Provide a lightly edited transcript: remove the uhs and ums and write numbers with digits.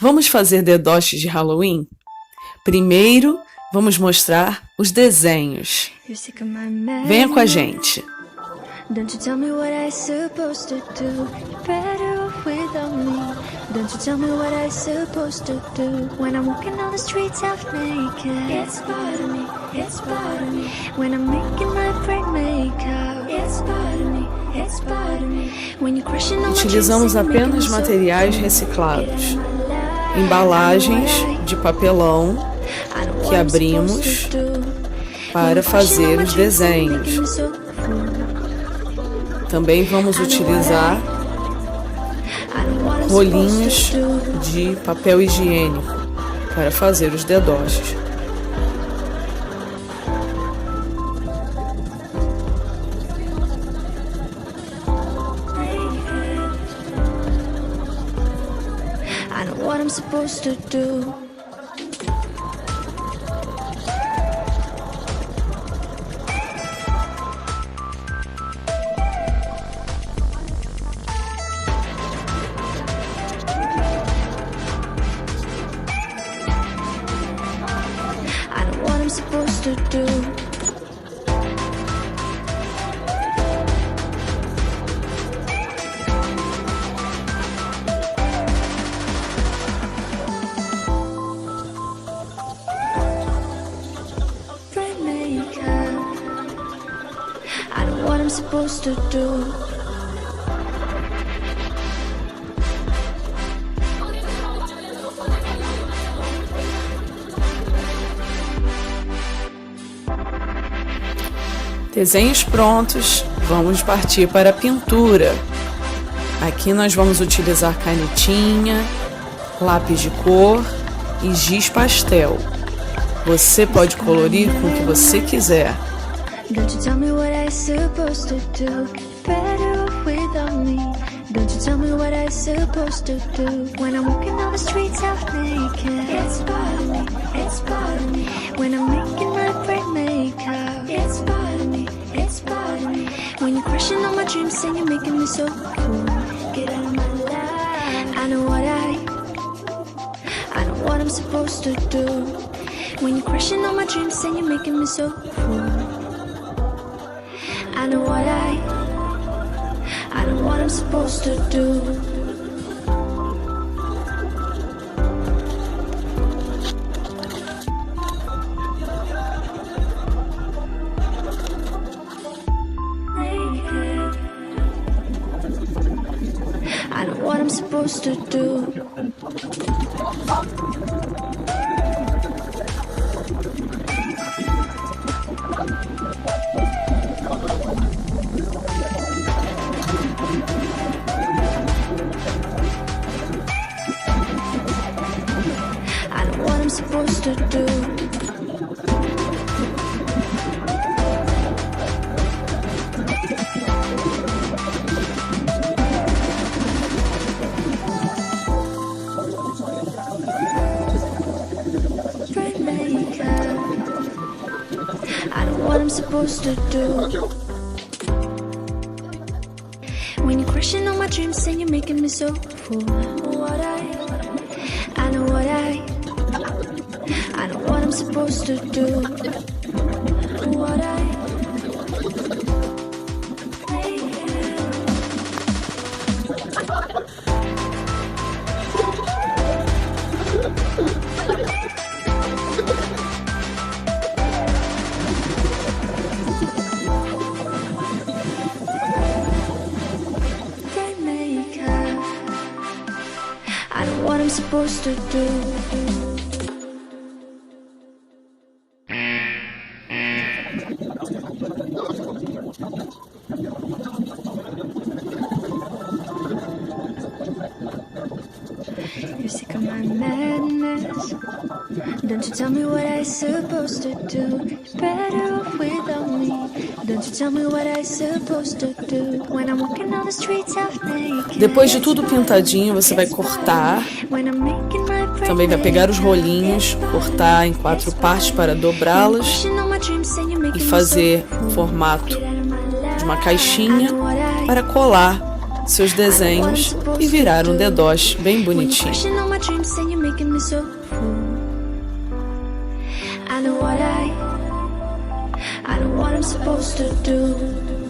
Vamos fazer dedoches de Halloween? Primeiro, vamos mostrar os desenhos. Venha com a gente. Don't you tell me what I supposed to do? Better off without me. Don't you tell me what I supposed to do? When I'm walking on the streets half naked. It's part of me, it's part of me. When I'm making my brain makeup. It's part of me, it's part of me. When you're crushing on my Utilizamos apenas materiais reciclados. Embalagens de papelão que abrimos para fazer os desenhos. Também vamos utilizar rolinhos de papel higiênico para fazer os dedoches. I know what I'm supposed to do. Supposed to do. Rainmaker, I know what I'm supposed to do. Desenhos prontos, vamos partir para a pintura. Aqui nós vamos utilizar canetinha, lápis de cor e giz pastel. Você pode colorir com o que você quiser. Don't you tell me what I supposed to do? Better off without me. Don't you tell me what I supposed to do? When I'm walking on the streets half naked. It's part of me, it's part of me. When I'm making my brain makeup. It's part of me, it's part of me. When you're crushing on my dreams and you're making me so cool. Get out of my life. I know what I'm supposed to do. When you're crushing on my dreams and you're making me so cool. I know what I'm supposed to do. I know what I'm supposed to do. Supposed to do. Rainmaker, I know what I'm supposed to do. When you're crushing on my dreams and you're making me so full. I know what I'm supposed to do. Rainmaker, I know what I'm supposed to do. You're sick of my madness. Don't you tell me what I supposed to do? You're better off without me. Don't you tell me what I supposed to do? When I'm walking on the streets half naked. Depois de tudo pintadinho, você vai cortar. Também vai pegar os rolinhos, cortar em 4 partes para dobrá-las e fazer o formato de uma caixinha para colar seus desenhos e virar um dedoche bem bonitinho. dreams and you're making me so full. I know what I'm supposed to do.